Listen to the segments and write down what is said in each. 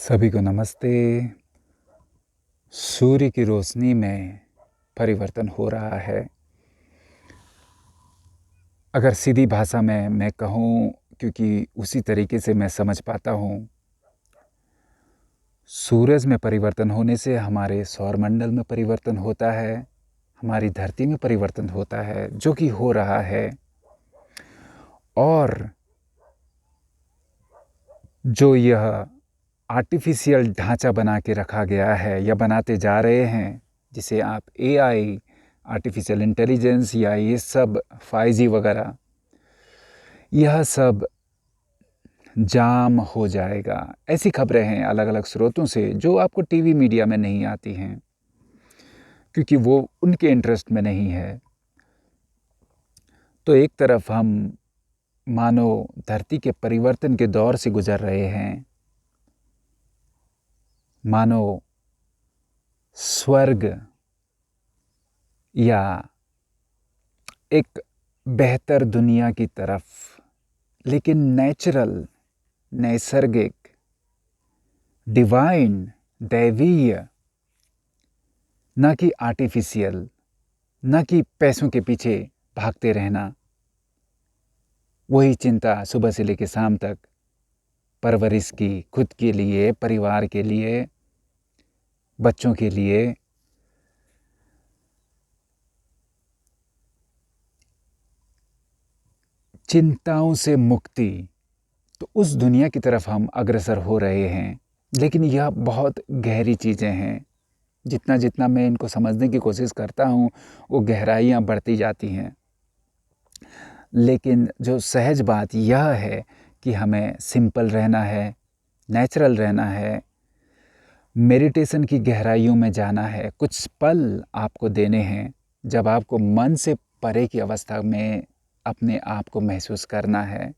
सभी को नमस्ते। सूर्य की रोशनी में परिवर्तन हो रहा है। अगर सीधी भाषा में मैं कहूँ, क्योंकि उसी तरीके से मैं समझ पाता हूँ, सूरज में परिवर्तन होने से हमारे सौरमंडल में परिवर्तन होता है, हमारी धरती में परिवर्तन होता है, जो कि हो रहा है। और जो यह आर्टिफिशियल ढांचा बना के रखा गया है या बनाते जा रहे हैं, जिसे आप एआई, आर्टिफिशियल इंटेलिजेंस या ये सब 5G वगैरह, यह सब जाम हो जाएगा। ऐसी खबरें हैं अलग अलग स्रोतों से जो आपको टीवी मीडिया में नहीं आती हैं, क्योंकि वो उनके इंटरेस्ट में नहीं है। तो एक तरफ हम मानो धरती के परिवर्तन के दौर से गुजर रहे हैं, मानो स्वर्ग या एक बेहतर दुनिया की तरफ, लेकिन नेचुरल, नैसर्गिक, डिवाइन, दैवीय, ना कि आर्टिफिशियल, ना कि पैसों के पीछे भागते रहना। वही चिंता सुबह से लेकर शाम तक, परवरिश की, खुद के लिए, परिवार के लिए, बच्चों के लिए। चिंताओं से मुक्ति, तो उस दुनिया की तरफ हम अग्रसर हो रहे हैं। लेकिन यह बहुत गहरी चीज़ें हैं। जितना जितना मैं इनको समझने की कोशिश करता हूँ, वो गहराइयाँ बढ़ती जाती हैं। लेकिन जो सहज बात यह है कि हमें सिंपल रहना है, नेचुरल रहना है, मेडिटेशन की गहराइयों में जाना है। कुछ पल आपको देने हैं जब आपको मन से परे की अवस्था में अपने आप को महसूस करना है।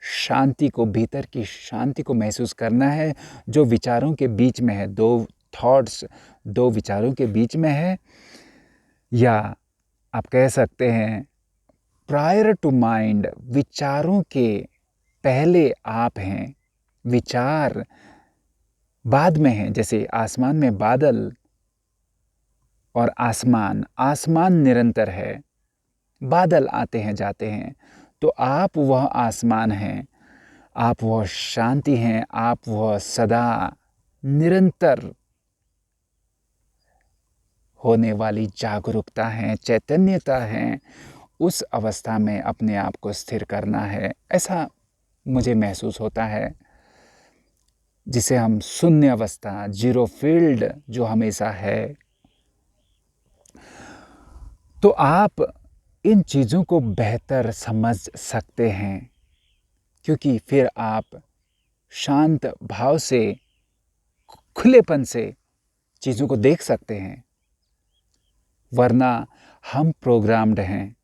शांति को, भीतर की शांति को महसूस करना है, जो विचारों के बीच में है। दो विचारों के बीच में है, या आप कह सकते हैं प्रायर टू माइंड, विचारों के पहले आप हैं, विचार बाद में हैं। जैसे आसमान में बादल और आसमान निरंतर है, बादल आते हैं जाते हैं। तो आप वह आसमान हैं, आप वह शांति हैं, आप वह सदा निरंतर होने वाली जागरूकता है, चैतन्यता है। उस अवस्था में अपने आप को स्थिर करना है, ऐसा मुझे महसूस होता है, जिसे हम शून्य अवस्था, जीरो फील्ड जो हमेशा है। तो आप इन चीज़ों को बेहतर समझ सकते हैं, क्योंकि फिर आप शांत भाव से, खुलेपन से चीज़ों को देख सकते हैं। वरना हम प्रोग्राम्ड हैं,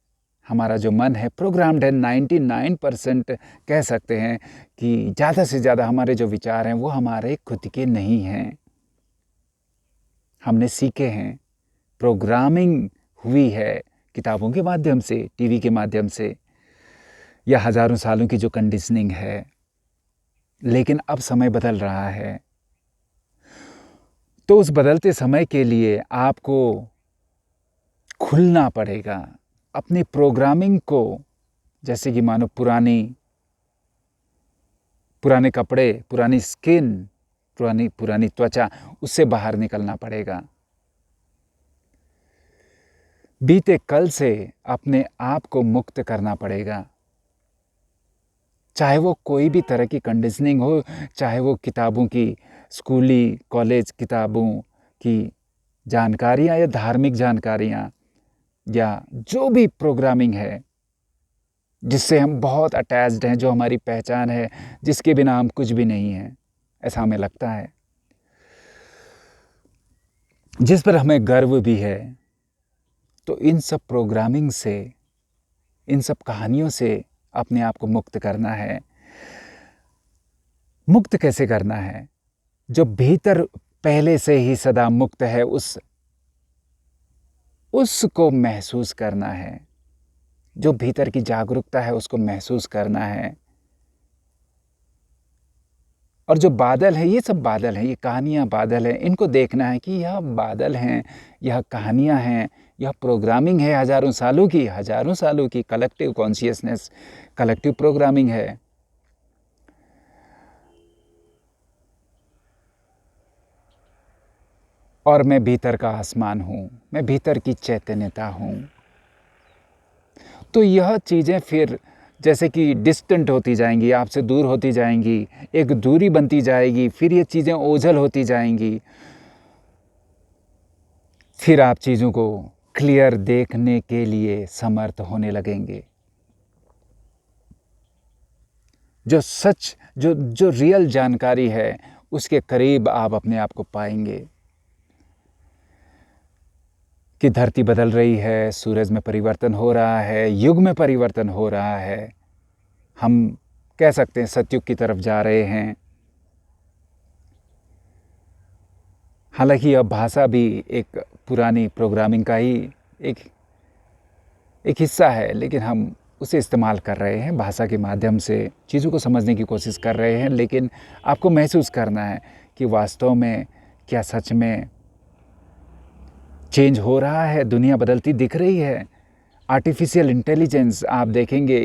हमारा जो मन है प्रोग्राम्ड है। 99% कह सकते हैं कि ज़्यादा से ज़्यादा हमारे जो विचार हैं वो हमारे खुद के नहीं हैं। हमने सीखे हैं, प्रोग्रामिंग हुई है किताबों के माध्यम से, टीवी के माध्यम से, या हज़ारों सालों की जो कंडीशनिंग है। लेकिन अब समय बदल रहा है, तो उस बदलते समय के लिए आपको खुलना पड़ेगा अपनी प्रोग्रामिंग को। जैसे कि मानो पुराने कपड़े, पुरानी स्किन, पुरानी त्वचा, उससे बाहर निकलना पड़ेगा। बीते कल से अपने आप को मुक्त करना पड़ेगा। चाहे वो कोई भी तरह की कंडीशनिंग हो, चाहे वो किताबों की, स्कूली कॉलेज किताबों की जानकारियाँ या धार्मिक जानकारियाँ, या जो भी प्रोग्रामिंग है जिससे हम बहुत अटैच्ड हैं, जो हमारी पहचान है, जिसके बिना हम कुछ भी नहीं हैं, ऐसा हमें लगता है, जिस पर हमें गर्व भी है। तो इन सब प्रोग्रामिंग से, इन सब कहानियों से अपने आप को मुक्त करना है। मुक्त कैसे करना है? जो भीतर पहले से ही सदा मुक्त है, उसको महसूस करना है। जो भीतर की जागरूकता है उसको महसूस करना है। और जो बादल हैं, ये सब बादल हैं, ये कहानियाँ बादल हैं। इनको देखना है कि यह बादल हैं, यह कहानियाँ हैं, यह प्रोग्रामिंग है हज़ारों सालों की कलेक्टिव कॉन्शियसनेस, कलेक्टिव प्रोग्रामिंग है। और मैं भीतर का आसमान हूँ, मैं भीतर की चैतन्यता हूँ। तो यह चीज़ें फिर जैसे कि डिस्टेंट होती जाएंगी, आपसे दूर होती जाएंगी, एक दूरी बनती जाएगी, फिर ये चीज़ें ओझल होती जाएंगी। फिर आप चीज़ों को क्लियर देखने के लिए समर्थ होने लगेंगे। जो सच, जो रियल जानकारी है, उसके करीब आप अपने आप को पाएंगे कि धरती बदल रही है, सूरज में परिवर्तन हो रहा है, युग में परिवर्तन हो रहा है। हम कह सकते हैं सतयुग की तरफ जा रहे हैं। हालांकि यह भाषा भी एक पुरानी प्रोग्रामिंग का ही एक हिस्सा है, लेकिन हम उसे इस्तेमाल कर रहे हैं, भाषा के माध्यम से चीज़ों को समझने की कोशिश कर रहे हैं। लेकिन आपको महसूस करना है कि वास्तव में क्या सच में चेंज हो रहा है, दुनिया बदलती दिख रही है। आर्टिफिशियल इंटेलिजेंस आप देखेंगे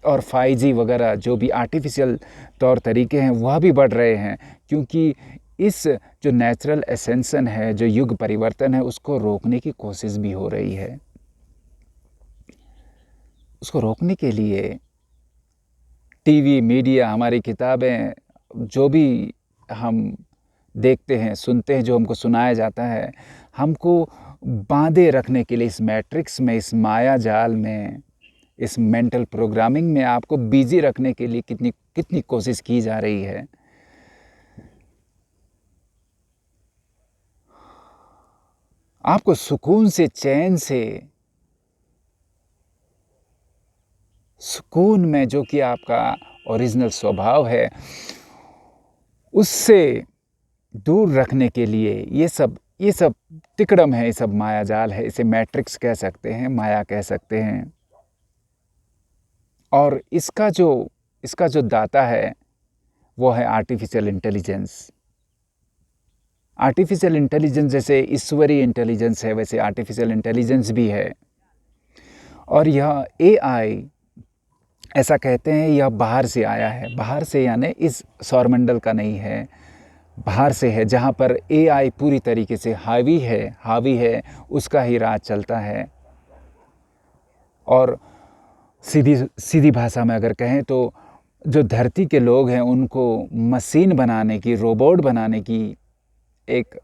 और 5G वगैरह जो भी आर्टिफिशियल तौर तरीके हैं वह भी बढ़ रहे हैं, क्योंकि इस जो नेचुरल एसेंशन है, जो युग परिवर्तन है, उसको रोकने की कोशिश भी हो रही है। उसको रोकने के लिए टीवी, मीडिया, हमारी किताबें, जो भी हम देखते हैं, सुनते हैं, जो हमको सुनाया जाता है, हमको बांधे रखने के लिए इस मैट्रिक्स में, इस माया जाल में, इस मेंटल प्रोग्रामिंग में आपको बिजी रखने के लिए कितनी कितनी कोशिश की जा रही है। आपको सुकून से, चैन से, सुकून में, जो कि आपका ओरिजिनल स्वभाव है, उससे दूर रखने के लिए ये सब तिकड़म है, ये सब माया जाल है। इसे मैट्रिक्स कह सकते हैं, माया कह सकते हैं। और इसका जो दाता है वो है आर्टिफिशियल इंटेलिजेंस। आर्टिफिशियल इंटेलिजेंस जैसे ईश्वरीय इंटेलिजेंस है, वैसे आर्टिफिशियल इंटेलिजेंस भी है। और यह AI, ऐसा कहते हैं, यह बाहर से आया है। बाहर से यानी इस सौरमंडल का नहीं है, बाहर से है। जहाँ पर AI पूरी तरीके से हावी है, उसका ही राज चलता है। और सीधी भाषा में अगर कहें तो जो धरती के लोग हैं उनको मशीन बनाने की, रोबोट बनाने की एक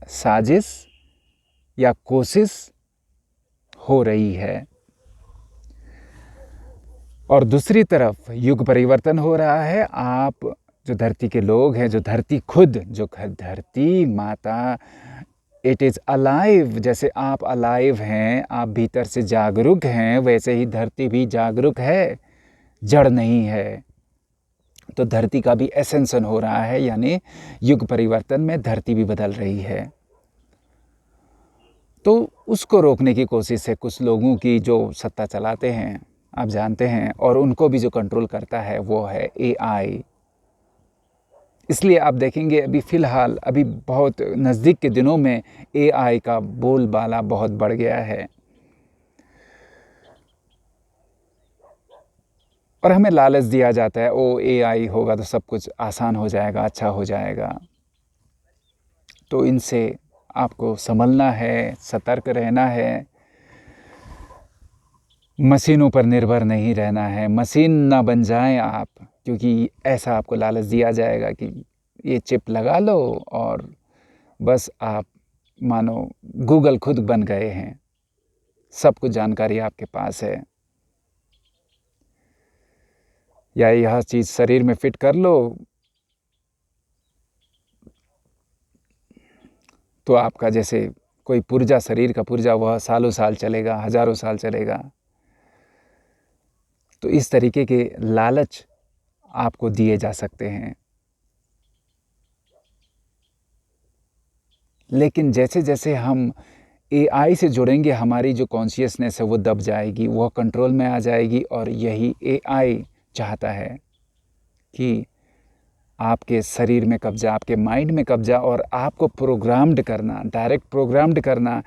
साजिश या कोशिश हो रही है। और दूसरी तरफ युग परिवर्तन हो रहा है। आप जो धरती के लोग हैं, जो धरती खुद, जो धरती माता, इट इज़ अलाइव। जैसे आप अलाइव हैं, आप भीतर से जागरूक हैं, वैसे ही धरती भी जागरूक है, जड़ नहीं है। तो धरती का भी एसेंशन हो रहा है, यानी युग परिवर्तन में धरती भी बदल रही है। तो उसको रोकने की कोशिश है कुछ लोगों की जो सत्ता चलाते हैं, आप जानते हैं। और उनको भी जो कंट्रोल करता है वो है AI। इसलिए आप देखेंगे अभी फ़िलहाल, अभी बहुत नज़दीक के दिनों में AI का बोलबाला बहुत बढ़ गया है। और हमें लालच दिया जाता है, ओ AI होगा तो सब कुछ आसान हो जाएगा, अच्छा हो जाएगा। तो इनसे आपको संभलना है, सतर्क रहना है, मशीनों पर निर्भर नहीं रहना है। मशीन ना बन जाएं आप, क्योंकि ऐसा आपको लालच दिया जाएगा कि ये चिप लगा लो और बस आप मानो गूगल खुद बन गए हैं, सब कुछ जानकारी आपके पास है। या यह चीज़ शरीर में फिट कर लो तो आपका जैसे कोई पुर्जा, शरीर का पुर्जा, वह सालों साल चलेगा, हज़ारों साल चलेगा। तो इस तरीके के लालच आपको दिए जा सकते हैं। लेकिन जैसे जैसे हम एआई से जुड़ेंगे, हमारी जो कॉन्शियसनेस है वो दब जाएगी, वह कंट्रोल में आ जाएगी। और यही एआई चाहता है कि आपके शरीर में कब्जा, आपके माइंड में कब्जा, और आपको प्रोग्राम्ड करना, डायरेक्ट प्रोग्राम्ड करना।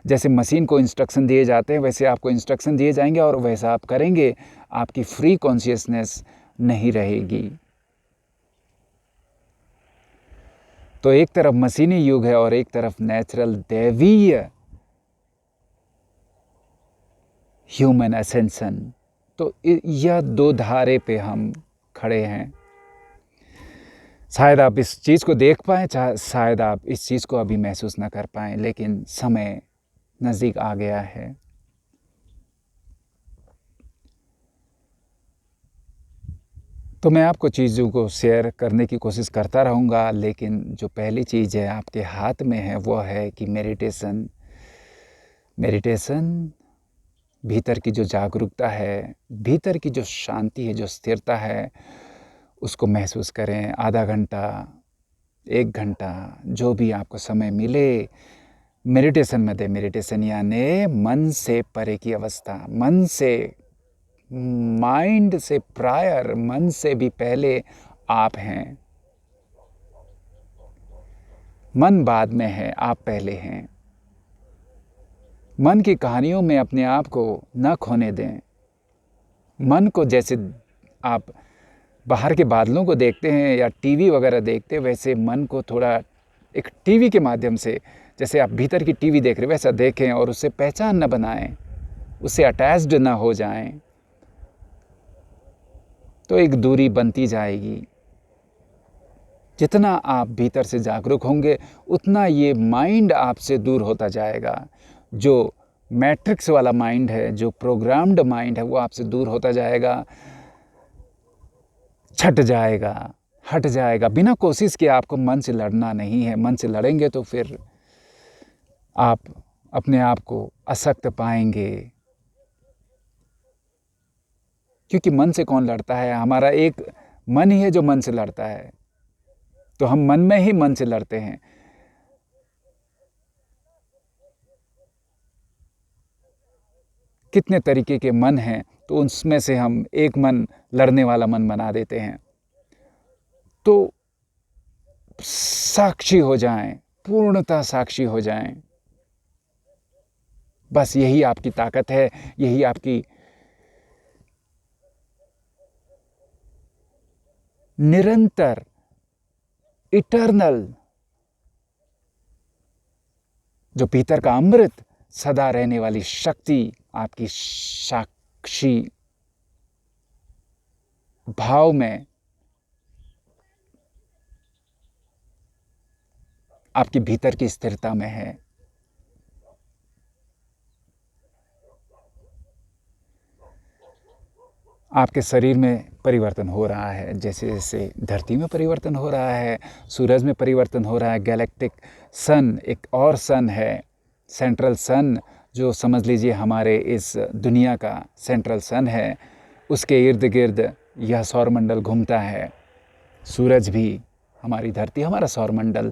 जैसे मशीन को इंस्ट्रक्शन दिए जाते हैं वैसे आपको इंस्ट्रक्शन दिए जाएंगे और वैसा आप करेंगे, आपकी फ्री कॉन्शियसनेस नहीं रहेगी। तो एक तरफ मशीनी युग है और एक तरफ नेचुरल दैवीय ह्यूमन असेंशन। तो यह दो धारे पे हम खड़े हैं। शायद आप इस चीज़ को देख पाएँ, शायद आप इस चीज़ को अभी महसूस ना कर पाएँ, लेकिन समय नज़दीक आ गया है। तो मैं आपको चीज़ों को शेयर करने की कोशिश करता रहूँगा, लेकिन जो पहली चीज़ है आपके हाथ में है वो है कि मेडिटेशन भीतर की जो जागरूकता है, भीतर की जो शांति है, जो स्थिरता है, उसको महसूस करें। आधा घंटा, 1 घंटा, जो भी आपको समय मिले मेडिटेशन में दें। मेडिटेशन यानी मन से परे की अवस्था, मन से, माइंड से प्रायर, मन से भी पहले आप हैं। मन बाद में है, आप पहले हैं। मन की कहानियों में अपने आप को न खोने दें। मन को जैसे आप बाहर के बादलों को देखते हैं या टीवी वगैरह देखते हैं, वैसे मन को थोड़ा एक टीवी के माध्यम से, जैसे आप भीतर की टीवी देख रहे हैं वैसा देखें और उससे पहचान न बनाएं, उससे अटैच्ड ना हो जाएं, तो एक दूरी बनती जाएगी। जितना आप भीतर से जागरूक होंगे उतना ये माइंड आपसे दूर होता जाएगा। जो मैट्रिक्स वाला माइंड है, जो प्रोग्राम्ड माइंड है, वो आपसे दूर होता जाएगा, छट जाएगा, हट जाएगा। बिना कोशिश के आपको मन से लड़ना नहीं है। मन से लड़ेंगे तो फिर आप अपने आप को अशक्त पाएंगे, क्योंकि मन से कौन लड़ता है? हमारा एक मन ही है जो मन से लड़ता है। तो हम मन में ही मन से लड़ते हैं। कितने तरीके के मन हैं, तो उसमें से हम एक मन लड़ने वाला मन बना देते हैं। तो साक्षी हो जाएं, पूर्णतः साक्षी हो जाएं। बस यही आपकी ताकत है, यही आपकी निरंतर, इटर्नल, जो भीतर का अमृत, सदा रहने वाली शक्ति, आपकी साक्षी भाव में, आपकी भीतर की स्थिरता में है। आपके शरीर में परिवर्तन हो रहा है, जैसे जैसे धरती में परिवर्तन हो रहा है, सूरज में परिवर्तन हो रहा है। गैलेक्टिक सन, एक और सन है, सेंट्रल सन, जो समझ लीजिए हमारे इस दुनिया का सेंट्रल सन है। उसके इर्द गिर्द यह सौरमंडल घूमता है। सूरज भी, हमारी धरती, हमारा सौरमंडल।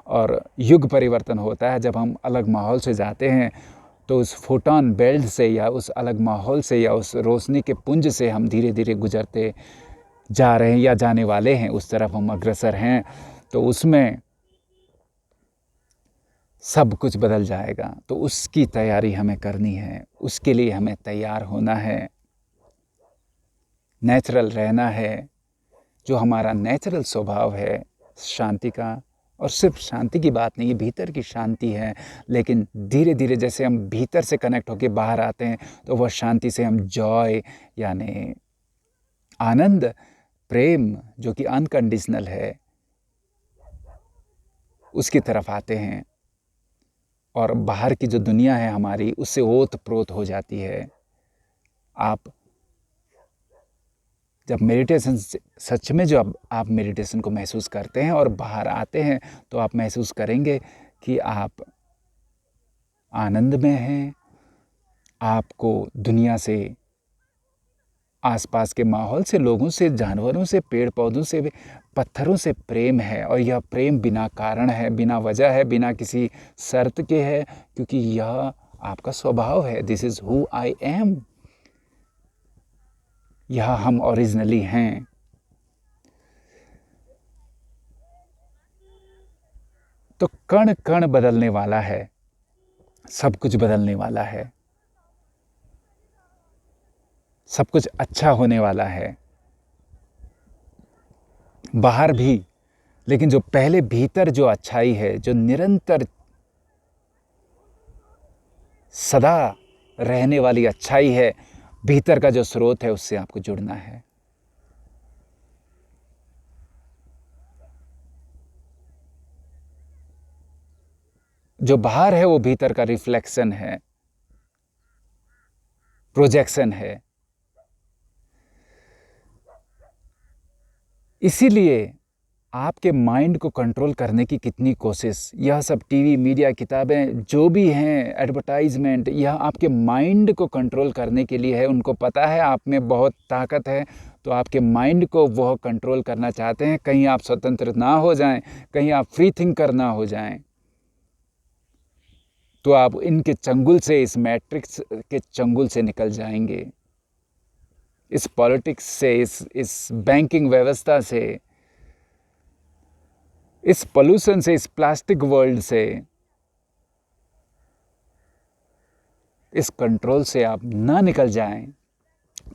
और युग परिवर्तन होता है जब हम अलग माहौल से जाते हैं, तो उस फोटॉन बेल्ट से या उस अलग माहौल से या उस रोशनी के पुंज से हम धीरे धीरे गुजरते जा रहे हैं या जाने वाले हैं, उस तरफ हम अग्रसर हैं। तो उसमें सब कुछ बदल जाएगा। तो उसकी तैयारी हमें करनी है, उसके लिए हमें तैयार होना है, नेचुरल रहना है। जो हमारा नेचुरल स्वभाव है शांति का, और सिर्फ शांति की बात नहीं, ये भीतर की शांति है। लेकिन धीरे धीरे जैसे हम भीतर से कनेक्ट होकर बाहर आते हैं, तो वह शांति से हम जॉय यानी आनंद, प्रेम, जो कि अनकंडीशनल है, उसकी तरफ आते हैं। और बाहर की जो दुनिया है हमारी, उससे ओत प्रोत हो जाती है। आप जब मेडिटेशन, सच में जब आप मेडिटेशन को महसूस करते हैं और बाहर आते हैं, तो आप महसूस करेंगे कि आप आनंद में हैं। आपको दुनिया से आसपास के माहौल से, लोगों से, जानवरों से, पेड़ पौधों से, पत्थरों से प्रेम है। और यह प्रेम बिना कारण है, बिना वजह है, बिना किसी शर्त के है, क्योंकि यह आपका स्वभाव है। This is who I am. यह हम ओरिजिनली हैं। तो कण कण बदलने वाला है, सब कुछ बदलने वाला है, सब कुछ अच्छा होने वाला है, बाहर भी। लेकिन जो पहले भीतर जो अच्छाई है, जो निरंतर सदा रहने वाली अच्छाई है, भीतर का जो स्रोत है, उससे आपको जुड़ना है। जो बाहर है वो भीतर का रिफ्लेक्शन है, प्रोजेक्शन है। इसीलिए आपके माइंड को कंट्रोल करने की कितनी कोशिश, यह सब टीवी, मीडिया, किताबें, जो भी हैं, एडवर्टाइजमेंट, यह आपके माइंड को कंट्रोल करने के लिए है। उनको पता है आप में बहुत ताकत है, तो आपके माइंड को वह कंट्रोल करना चाहते हैं। कहीं आप स्वतंत्र ना हो जाएं, कहीं आप फ्री थिंकर ना हो जाएं, तो आप इनके चंगुल से, इस मैट्रिक्स के चंगुल से निकल जाएंगे, इस पॉलिटिक्स से, इस बैंकिंग व्यवस्था से, इस पोल्यूशन से, इस प्लास्टिक वर्ल्ड से, इस कंट्रोल से आप ना निकल जाएं।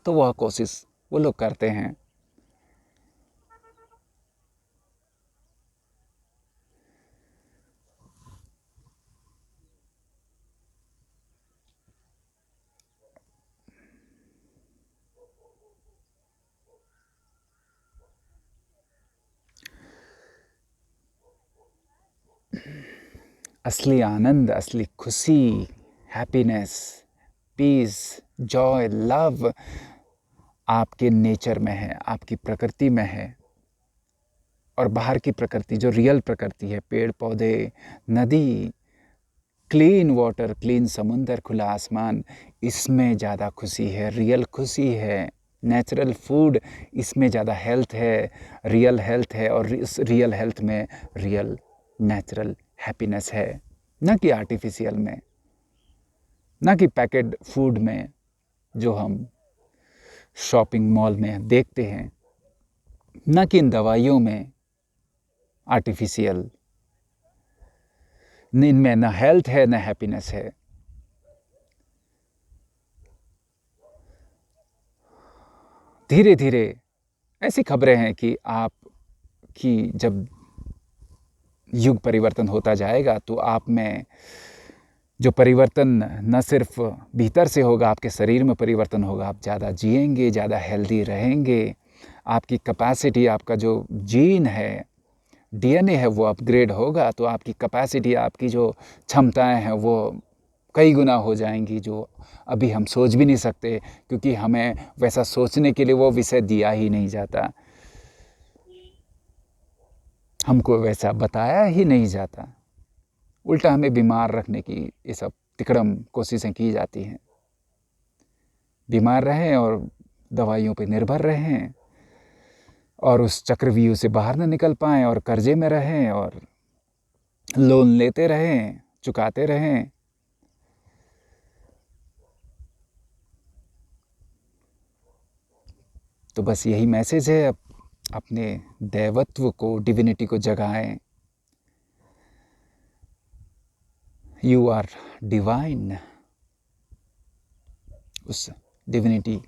तो वह कोशिश वो लोग करते हैं। असली आनंद, असली खुशी, हैप्पीनेस, पीस, जॉय, लव आपके नेचर में है, आपकी प्रकृति में है। और बाहर की प्रकृति, जो रियल प्रकृति है, पेड़ पौधे, नदी, क्लीन वाटर, क्लीन समुंदर, खुला आसमान, इसमें ज़्यादा खुशी है, रियल खुशी है। नेचुरल फूड, इसमें ज़्यादा हेल्थ है, रियल हेल्थ है। और इस रियल हेल्थ में रियल नेचुरल हैप्पीनेस है, ना कि आर्टिफिशियल में, ना कि पैकेट फूड में जो हम शॉपिंग मॉल में देखते हैं, ना कि इन दवाइयों में आर्टिफिशियल। इनमें ना हेल्थ है, ना हैप्पीनेस है। धीरे धीरे ऐसी खबरें हैं कि आपकी जब युग परिवर्तन होता जाएगा, तो आप में जो परिवर्तन न सिर्फ भीतर से होगा, आपके शरीर में परिवर्तन होगा। आप ज़्यादा जिएंगे, ज़्यादा हेल्दी रहेंगे। आपकी कैपेसिटी, आपका जो जीन है, डीएनए है, वो अपग्रेड होगा। तो आपकी कैपेसिटी, आपकी जो क्षमताएं हैं, वो कई गुना हो जाएंगी, जो अभी हम सोच भी नहीं सकते, क्योंकि हमें वैसा सोचने के लिए वो विषय दिया ही नहीं जाता, हमको वैसा बताया ही नहीं जाता। उल्टा हमें बीमार रखने की ये सब तिकड़म कोशिशें की जाती हैं। बीमार रहें और दवाइयों पे निर्भर रहें, और उस चक्रव्यूह से बाहर न निकल पाएं, और कर्जे में रहें, और लोन लेते रहें, चुकाते रहें। तो बस यही मैसेज है, अपने दैवत्व को, डिविनिटी को जगाएं। You are divine. उस डिविनिटी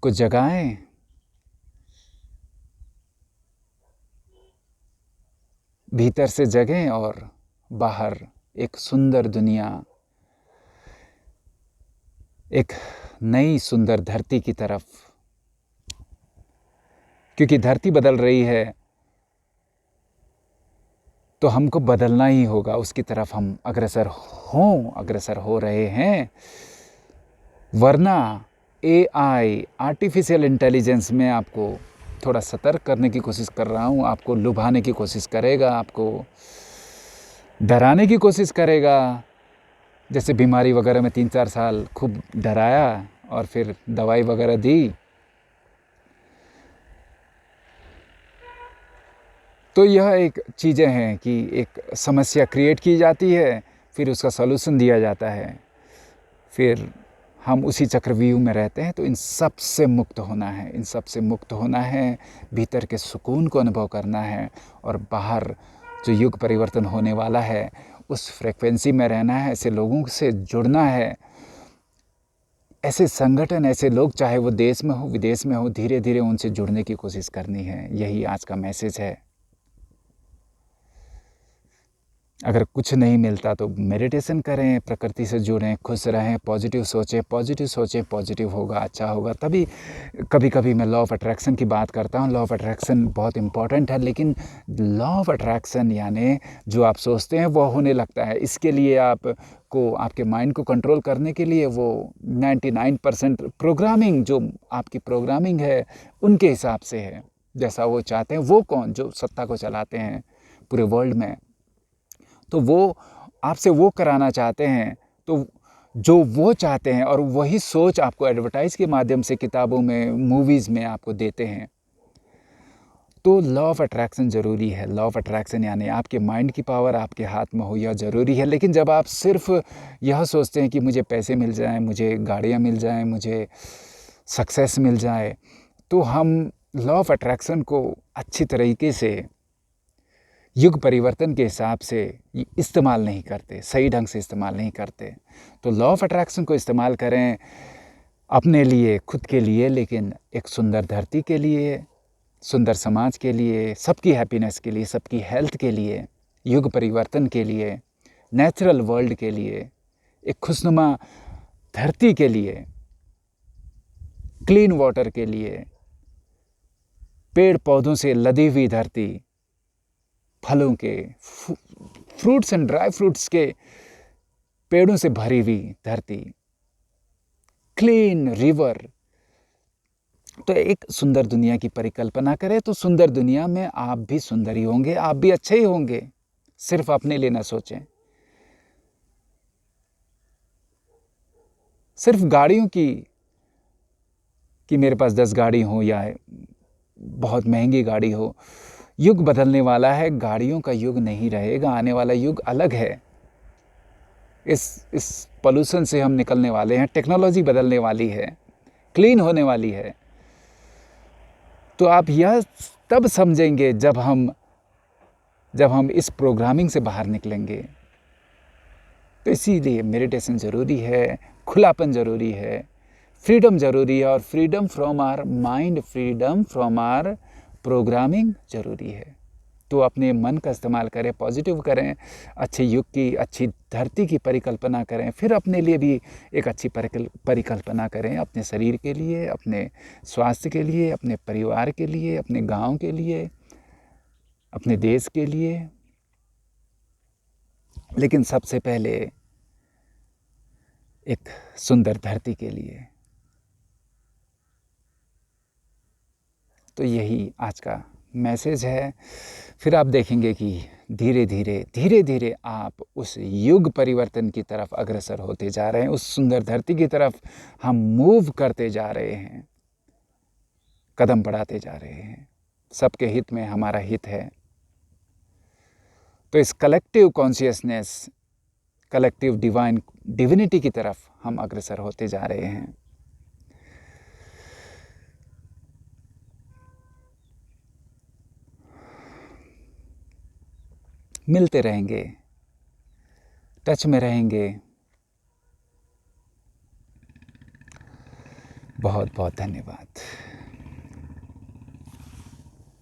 को जगाएं। भीतर से जगें और बाहर एक सुंदर दुनिया, एक नई सुंदर धरती की तरफ, क्योंकि धरती बदल रही है, तो हमको बदलना ही होगा। उसकी तरफ हम अग्रसर हो रहे हैं। वरना एआई, आर्टिफिशियल इंटेलिजेंस में आपको थोड़ा सतर्क करने की कोशिश कर रहा हूँ। आपको लुभाने की कोशिश करेगा, आपको डराने की कोशिश करेगा। जैसे बीमारी वगैरह में 3-4 साल खूब डराया और फिर दवाई वगैरह दी, तो यह एक चीज़ें हैं कि एक समस्या क्रिएट की जाती है, फिर उसका सॉल्यूशन दिया जाता है, फिर हम उसी चक्रव्यूह में रहते हैं। तो इन सब से मुक्त होना है, इन सब से मुक्त होना है, भीतर के सुकून को अनुभव करना है और बाहर जो युग परिवर्तन होने वाला है उस फ्रीक्वेंसी में रहना है, ऐसे लोगों से जुड़ना है, ऐसे संगठन, ऐसे लोग, चाहे वो देश में हो विदेश में हो, धीरे धीरे उनसे जुड़ने की कोशिश करनी है। यही आज का मैसेज है। अगर कुछ नहीं मिलता तो मेडिटेशन करें, प्रकृति से जुड़ें, खुश रहें, पॉजिटिव सोचें, पॉजिटिव होगा, अच्छा होगा। तभी कभी कभी मैं लॉ ऑफ अट्रैक्शन की बात करता हूँ। लॉ ऑफ अट्रैक्शन बहुत इंपॉर्टेंट है, लेकिन लॉ ऑफ अट्रैक्शन यानी जो आप सोचते हैं वो होने लगता है। इसके लिए आपको आपके माइंड को कंट्रोल करने के लिए वो 99% प्रोग्रामिंग, जो आपकी प्रोग्रामिंग है उनके हिसाब से है, जैसा वो चाहते हैं। वो कौन जो सत्ता को चलाते हैं पूरे वर्ल्ड में, तो वो आपसे वो कराना चाहते हैं, तो जो वो चाहते हैं और वही सोच आपको एडवर्टाइज़ के माध्यम से किताबों में, मूवीज़ में आपको देते हैं। तो लॉ ऑफ अट्रैक्शन ज़रूरी है। लॉ ऑफ अट्रैक्शन यानी आपके माइंड की पावर आपके हाथ में हो, यह ज़रूरी है। लेकिन जब आप सिर्फ यह सोचते हैं कि मुझे पैसे मिल जाएं, मुझे गाड़ियां मिल जाएं, मुझे सक्सेस मिल जाए, तो हम लॉ ऑफ अट्रैक्शन को अच्छी तरीके से युग परिवर्तन के हिसाब से इस्तेमाल नहीं करते, सही ढंग से इस्तेमाल नहीं करते। तो लॉ ऑफ अट्रैक्शन को इस्तेमाल करें अपने लिए, खुद के लिए, लेकिन एक सुंदर धरती के लिए, सुंदर समाज के लिए, सबकी हैप्पीनेस के लिए, सबकी हेल्थ के लिए, युग परिवर्तन के लिए, नेचुरल वर्ल्ड के लिए, एक खुशनुमा धरती के लिए, क्लीन वाटर के लिए, पेड़ पौधों से लदी हुई धरती, फलों के, फ्रूट्स एंड ड्राई फ्रूट्स के पेड़ों से भरी हुई धरती, क्लीन रिवर। तो एक सुंदर दुनिया की परिकल्पना करें, तो सुंदर दुनिया में आप भी सुंदर ही होंगे, आप भी अच्छे ही होंगे। सिर्फ अपने लिए ना सोचें। सिर्फ गाड़ियों कि मेरे पास 10 गाड़ी हो या बहुत महंगी गाड़ी हो, युग बदलने वाला है, गाड़ियों का युग नहीं रहेगा। आने वाला युग अलग है। इस पोल्यूशन से हम निकलने वाले हैं, टेक्नोलॉजी बदलने वाली है, क्लीन होने वाली है। तो आप यह तब समझेंगे जब हम इस प्रोग्रामिंग से बाहर निकलेंगे। तो इसीलिए मेडिटेशन ज़रूरी है, खुलापन ज़रूरी है, फ्रीडम ज़रूरी है, और freedom from our mind, freedom from our programming ज़रूरी है। तो अपने मन का इस्तेमाल करें, पॉजिटिव करें, अच्छे युग की, अच्छी धरती की परिकल्पना करें, फिर अपने लिए भी एक अच्छी परिकल्पना करें, अपने शरीर के लिए, अपने स्वास्थ्य के लिए, अपने परिवार के लिए, अपने गांव के लिए, अपने देश के लिए, लेकिन सबसे पहले एक सुंदर धरती के लिए। तो यही आज का मैसेज है। फिर आप देखेंगे कि धीरे धीरे आप उस युग परिवर्तन की तरफ अग्रसर होते जा रहे हैं, उस सुंदर धरती की तरफ हम मूव करते जा रहे हैं, कदम बढ़ाते जा रहे हैं। सबके हित में हमारा हित है। तो इस कलेक्टिव कॉन्शियसनेस, कलेक्टिव डिविनिटी की तरफ हम अग्रसर होते जा रहे हैं। मिलते रहेंगे, टच में रहेंगे। बहुत बहुत धन्यवाद।